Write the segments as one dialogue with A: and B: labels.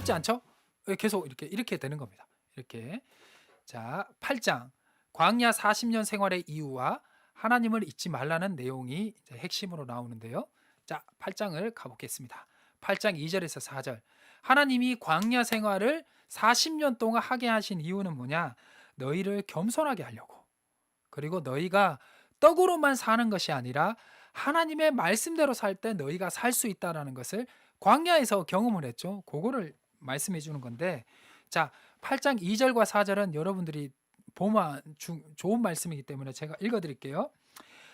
A: 어렵지 않죠? 계속 이렇게 되는 겁니다. 이렇게. 자, 8장. 광야 40년 생활의 이유와 하나님을 잊지 말라는 내용이 이제 핵심으로 나오는데요. 자, 8장을 가보겠습니다. 8장 2절에서 4절. 하나님이 광야 생활을 40년 동안 하게 하신 이유는 뭐냐? 너희를 겸손하게 하려고. 그리고 너희가 떡으로만 사는 것이 아니라 하나님의 말씀대로 살 때 너희가 살 수 있다라는 것을 광야에서 경험을 했죠. 그거를 말씀해 주는 건데, 자, 8장 2절과 4절은 여러분들이 보면 좋은 말씀이기 때문에 제가 읽어 드릴게요.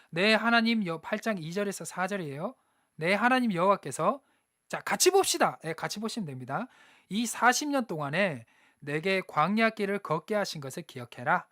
A: 내 하나님 8장 2절에서 4절이에요. 내 하나님 여호와께서, 자, 같이 봅시다. 네, 같이 보시면 됩니다. 이 40년 동안에 내게 광야 길을 걷게 하신 것을 기억해라.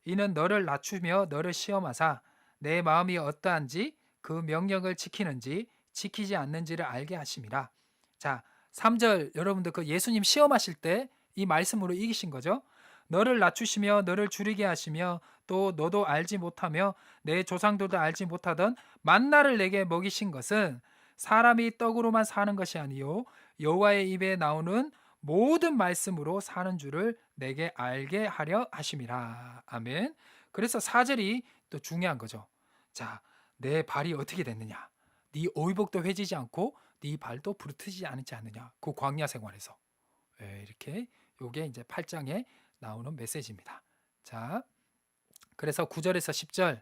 A: 이는 너를 낮추며 너를 시험하사 내 마음이 어떠한지 그 명령을 지키는지 지키지 않는지를 알게 하심이라. 자, 3절, 여러분들 그 예수님 시험하실 때 이 말씀으로 이기신 거죠. 너를 낮추시며 너를 줄이게 하시며 또 너도 알지 못하며 내 조상들도 알지 못하던 만나를 내게 먹이신 것은 사람이 떡으로만 사는 것이 아니요 여호와의 입에 나오는 모든 말씀으로 사는 줄을 내게 알게 하려 하심이라. 아멘. 그래서 4절이 또 중요한 거죠. 자, 내 발이 어떻게 됐느냐? 네 오이복도 회지지 않고 네 발도 부르트지 않지 않느냐? 그 광야 생활에서. 이렇게 요게 이제 8장에 나오는 메시지입니다. 자, 그래서 9절에서 10절.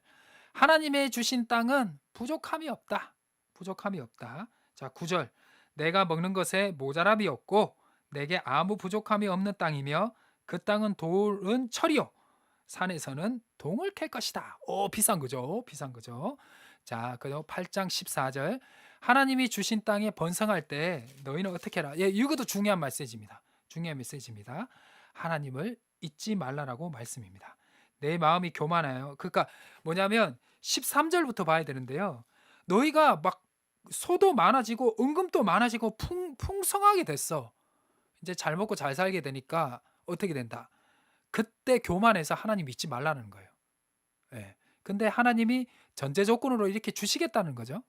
A: 하나님의 주신 땅은 부족함이 없다. 부족함이 없다. 자, 9절. 내가 먹는 것에 모자람이 없고 내게 아무 부족함이 없는 땅이며 그 땅은 돌은 철이요 산에서는 동을 캘 것이다. 오, 비싼 거죠. 비싼 거죠. 자, 그리고 8장 14절. 하나님이 주신 땅에 번성할 때 너희는 어떻게 해라. 이것도 중요한 메시지입니다. 중요한 메시지입니다. 하나님을 잊지 말라라고 말씀입니다. 내 마음이 교만해요. 그러니까 뭐냐면 13절부터 봐야 되는데요. 너희가 막 소도 많아지고 은금도 많아지고 풍성하게 됐어. 이제 잘 먹고 잘 살게 되니까 어떻게 된다? 그때 교만해서 하나님 믿지 말라는 거예요. 예. 근데 하나님이 전제 조건으로 이렇게 주시겠다는 거죠.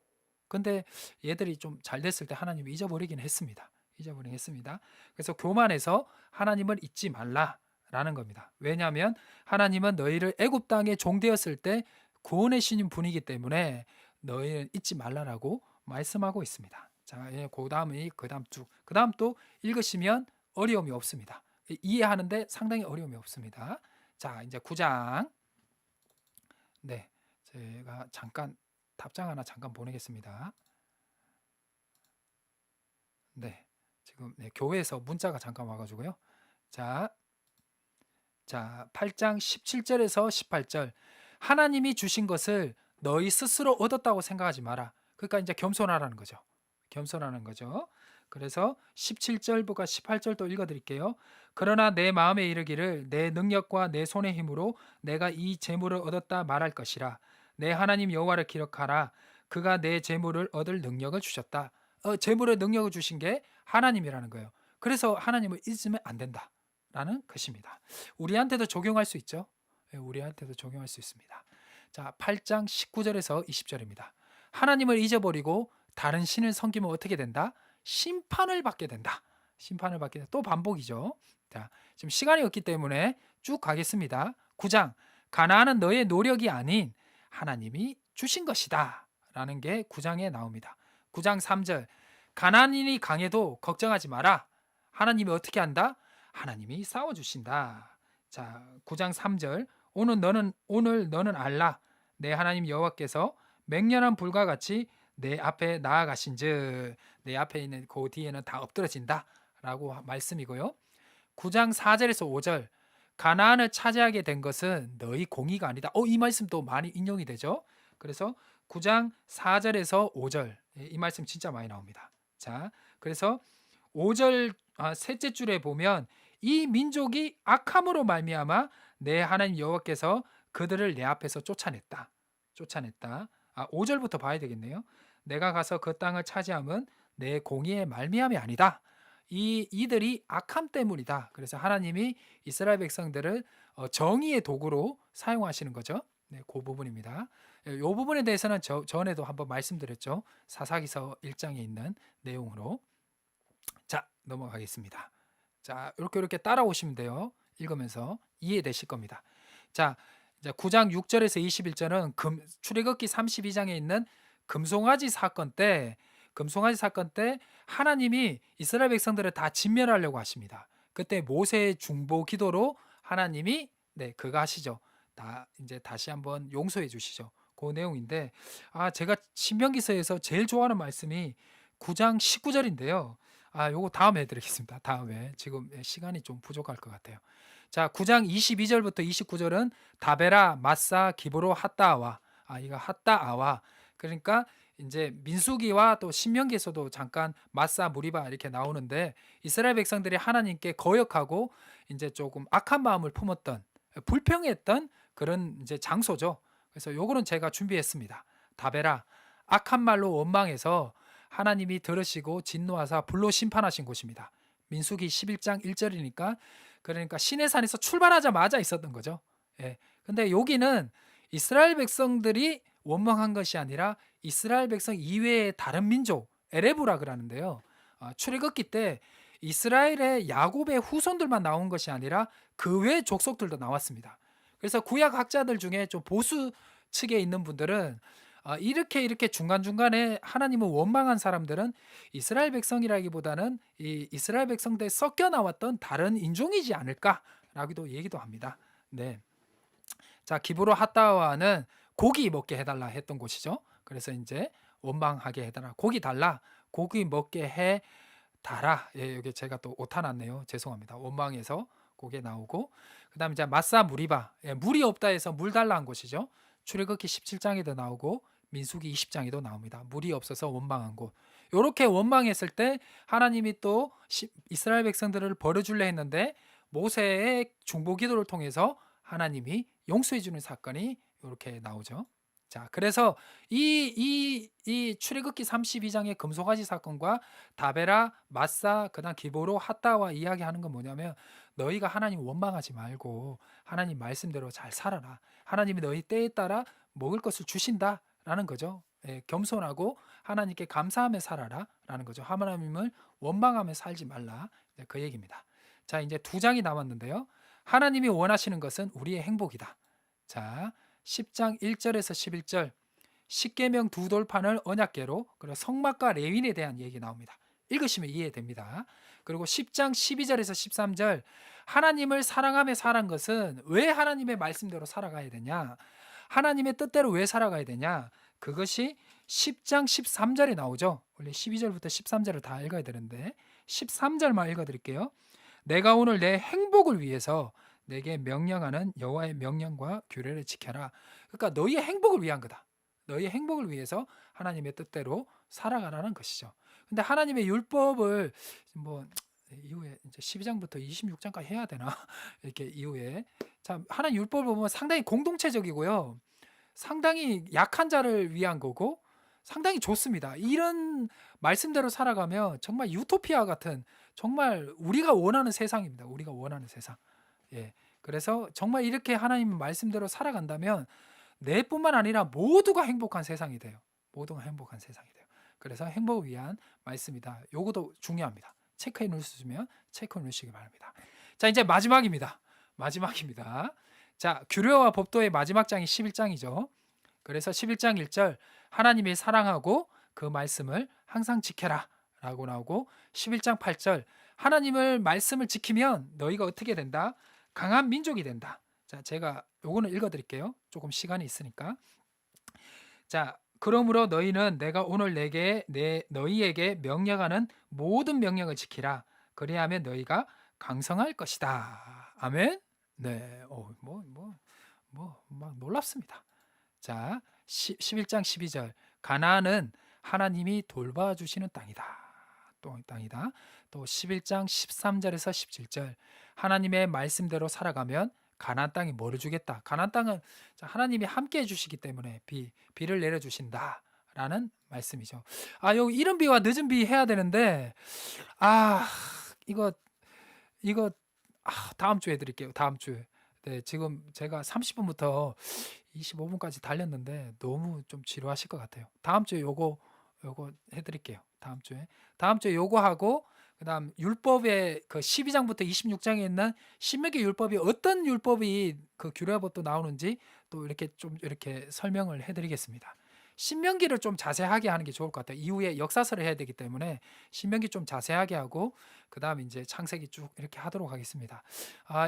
A: 근데 얘들이 좀 잘 됐을 때 하나님이 잊어버리긴 했습니다. 잊어버리긴 했습니다. 그래서 교만해서 하나님을 잊지 말라라는 겁니다. 왜냐하면 하나님은 너희를 애굽 땅에 종되었을 때 구원해 주신 분이기 때문에 너희는 잊지 말라라고 말씀하고 있습니다. 자, 그다음 쭉. 그다음 또 읽으시면 어려움이 없습니다. 이해하는데 상당히 어려움이 없습니다. 자, 이제 9장. 네. 제가 잠깐 답장 하나 잠깐 보내겠습니다. 네. 지금 교회에서 문자가 잠깐 와가지고요. 자, 8장 17절에서 18절. 하나님이 주신 것을 너희 스스로 얻었다고 생각하지 마라. 그러니까 이제 겸손하라는 거죠. 겸손하는 거죠. 그래서 17절부터 18절도 읽어드릴게요. 그러나 내 마음에 이르기를 내 능력과 내 손의 힘으로 내가 이 재물을 얻었다 말할 것이라. 내 하나님 여호와를 기억하라. 그가 내 재물을 얻을 능력을 주셨다. 재물의 능력을 주신 게 하나님이라는 거예요. 그래서 하나님을 잊으면 안 된다. 라는 것입니다. 우리한테도 적용할 수 있죠. 우리한테도 적용할 수 있습니다. 자, 8장 19절에서 20절입니다. 하나님을 잊어버리고 다른 신을 섬기면 어떻게 된다? 심판을 받게 된다. 심판을 받게 된다. 또 반복이죠. 자, 지금 시간이 없기 때문에 쭉 가겠습니다. 9장. 가나안은 너의 노력이 아닌 하나님이 주신 것이다. 라는 게 9장에 나옵니다. 9장 3절. 가나안인이 강해도 걱정하지 마라. 하나님이 어떻게 한다? 하나님이 싸워주신다. 자, 9장 3절. 오늘 너는 알라. 내 하나님 여호와께서 맹렬한 불과 같이 내 앞에 나아가신즉 내 앞에 있는 그 뒤에는 다 엎드러진다 라고 말씀이고요. 9장 4절에서 5절. 가나안을 차지하게 된 것은 너희 공의가 아니다. 이 말씀도 많이 인용이 되죠. 그래서 9장 4절에서 5절. 이 말씀 진짜 많이 나옵니다. 자, 그래서 5절 셋째 줄에 보면 이 민족이 악함으로 말미암아 내 하나님 여호와께서 그들을 내 앞에서 쫓아냈다. 5절부터 봐야 되겠네요. 내가 가서 그 땅을 차지함은 내 공의의 말미암이 아니다. 이들이 악함 때문이다. 그래서 하나님이 이스라엘 백성들을 정의의 도구로 사용하시는 거죠. 네, 그 부분입니다. 이 부분에 대해서는 전에도 한번 말씀드렸죠. 사사기서 1장에 있는 내용으로. 자, 넘어가겠습니다. 자, 이렇게 따라오시면 돼요. 읽으면서 이해되실 겁니다. 자, 이제 9장 6절에서 21절은 출애굽기 32장에 있는 금송아지 사건 때 하나님이 이스라엘 백성들을 다 진멸하려고 하십니다. 그때 모세의 중보 기도로 하나님이 그거 하시죠. 다 이제 다시 한번 용서해 주시죠. 그 내용인데 제가 신명기서에서 제일 좋아하는 말씀이 9장 19절인데요. 요거 다음에 해드리겠습니다. 다음에 지금 시간이 좀 부족할 것 같아요. 자, 9장 22절부터 29절은 다베라, 마사, 기브로, 핫다아와 이거 핫다아와 그러니까 이제 민수기와 또 신명기에서도 잠깐 마사, 무리바 이렇게 나오는데 이스라엘 백성들이 하나님께 거역하고 이제 조금 악한 마음을 품었던 불평했던 그런 이제 장소죠. 그래서 요거는 제가 준비했습니다. 다베라, 악한 말로 원망해서 하나님이 들으시고 진노하사 불로 심판하신 곳입니다. 민수기 11장 1절이니까 그러니까 시내산에서 출발하자마자 있었던 거죠. 예. 근데 여기는 이스라엘 백성들이 원망한 것이 아니라 이스라엘 백성 이외의 다른 민족 에레브라 그러는데요. 출애굽기 때 이스라엘의 야곱의 후손들만 나온 것이 아니라 그 외 족속들도 나왔습니다. 그래서 구약 학자들 중에 좀 보수 측에 있는 분들은 이렇게 중간중간에 하나님을 원망한 사람들은 이스라엘 백성이라기보다는 이 이스라엘 백성들 섞여 나왔던 다른 인종이지 않을까라고도 얘기도 합니다. 네. 자, 기브로 핫다와는 고기 먹게 해달라 했던 곳이죠. 그래서 이제 원망하게 해달라. 고기 달라. 고기 먹게 해 달아. 예, 여기 제가 또 오타났네요. 죄송합니다. 원망해서 고개 나오고 그다음에 이제 마사 무리바. 예, 물이 없다 해서 물 달라 한 곳이죠. 출애굽기 17장에도 나오고 민수기 20장에도 나옵니다. 물이 없어서 원망한 곳. 이렇게 원망했을 때 하나님이 또 이스라엘 백성들을 벌어줄래 했는데 모세의 중보 기도를 통해서 하나님이 용서해 주는 사건이 이렇게 나오죠. 자, 그래서 이 출애굽기 32장의 금송아지 사건과 다베라, 마사, 그다음 기보로, 핫다와 이야기하는 건 뭐냐면 너희가 하나님 원망하지 말고 하나님 말씀대로 잘 살아라. 하나님이 너희 때에 따라 먹을 것을 주신다라는 거죠. 예, 겸손하고 하나님께 감사하며 살아라라는 거죠. 하나님을 원망하며 살지 말라. 그 얘기입니다. 자, 이제 2장이 남았는데요. 하나님이 원하시는 것은 우리의 행복이다. 자, 10장 1절에서 11절 십계명 두 돌판을 언약궤로 그리고 성막과 레윈에 대한 얘기 나옵니다. 읽으시면 이해됩니다. 그리고 10장 12절에서 13절 하나님을 사랑하며 살한 것은 왜 하나님의 말씀대로 살아가야 되냐? 하나님의 뜻대로 왜 살아가야 되냐? 그것이 10장 13절에 나오죠. 원래 12절부터 13절을 다 읽어야 되는데 13절만 읽어드릴게요. 내가 오늘 내 행복을 위해서 내게 명령하는 여호와의 명령과 규례를 지켜라. 그러니까 너희의 행복을 위한 거다. 너희의 행복을 위해서 하나님의 뜻대로 살아가라는 것이죠. 근데 하나님의 율법을 뭐 이후에 이제 12장부터 26장까지 해야 되나? 이렇게 이후에 자, 하나님 율법을 보면 상당히 공동체적이고요. 상당히 약한 자를 위한 거고 상당히 좋습니다. 이런 말씀대로 살아가면 정말 유토피아 같은 정말 우리가 원하는 세상입니다. 우리가 원하는 세상. 예. 그래서 정말 이렇게 하나님 말씀대로 살아간다면 내뿐만 아니라 모두가 행복한 세상이 돼요. 모두가 행복한 세상이 돼요. 그래서 행복을 위한 말씀이다. 요것도 중요합니다. 체크해 놓으시면 체크해 놓으시기 바랍니다. 자, 이제 마지막입니다. 마지막입니다. 자, 규례와 법도의 마지막 장이 11장이죠. 그래서 11장 1절 하나님이 사랑하고 그 말씀을 항상 지켜라 라고 나오고 11장 8절 하나님을 말씀을 지키면 너희가 어떻게 된다? 강한 민족이 된다. 자, 제가 요거는 읽어 드릴게요. 조금 시간이 있으니까. 자, 그러므로 너희는 내가 오늘 너희에게 명령하는 모든 명령을 지키라. 그리하면 너희가 강성할 것이다. 아멘. 네. 막 놀랍습니다. 자, 11장 12절 가나안은 하나님이 돌봐주시는 땅이다. 또 11장 13절에서 17절 하나님의 말씀대로 살아가면 가나안 땅이 뭐를 주겠다. 가나안 땅은 하나님이 함께 해주시기 때문에 비를 내려주신다라는 말씀이죠. 여기 이른 비와 늦은 비 해야 되는데 이거 다음 주에 해드릴게요. 다음 주에. 네, 지금 제가 30분부터 25분까지 달렸는데 너무 좀 지루하실 것 같아요. 다음 주에 요거 해드릴게요. 다음 주에 요거 하고 그다음 율법의 그 12장부터 26장에 있는 신명기 율법이 어떤 율법이 그 규례법도 나오는지 또 이렇게 좀 이렇게 설명을 해드리겠습니다. 신명기를 좀 자세하게 하는 게 좋을 것 같아요. 이후에 역사서를 해야 되기 때문에 신명기 좀 자세하게 하고 그다음 이제 창세기 쭉 이렇게 하도록 하겠습니다.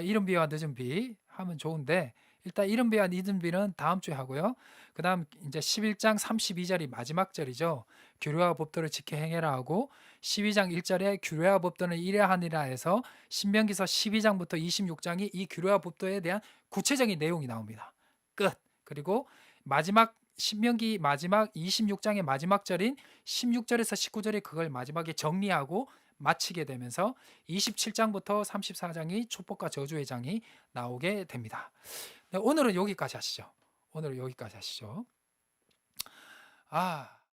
A: 이른 비와 늦은 비 하면 좋은데 일단 이른 비와 늦은 비는 다음 주에 하고요. 그다음 이제 11장 32절이 마지막 절이죠. 규례와 법도를 지켜 행해라 하고 12장 1절에 규례와 법도는 이래하니라 해서 신명기서 12장부터 26장이 이 규례와 법도에 대한 구체적인 내용이 나옵니다. 끝. 그리고 마지막 신명기 마지막 26장의 마지막 절인 16절에서 19절에 그걸 마지막에 정리하고 마치게 되면서 27장부터 34장이 축복과 저주의 장이 나오게 됩니다. 네, 오늘은 여기까지 하시죠. 오늘은 여기까지 하시죠. 아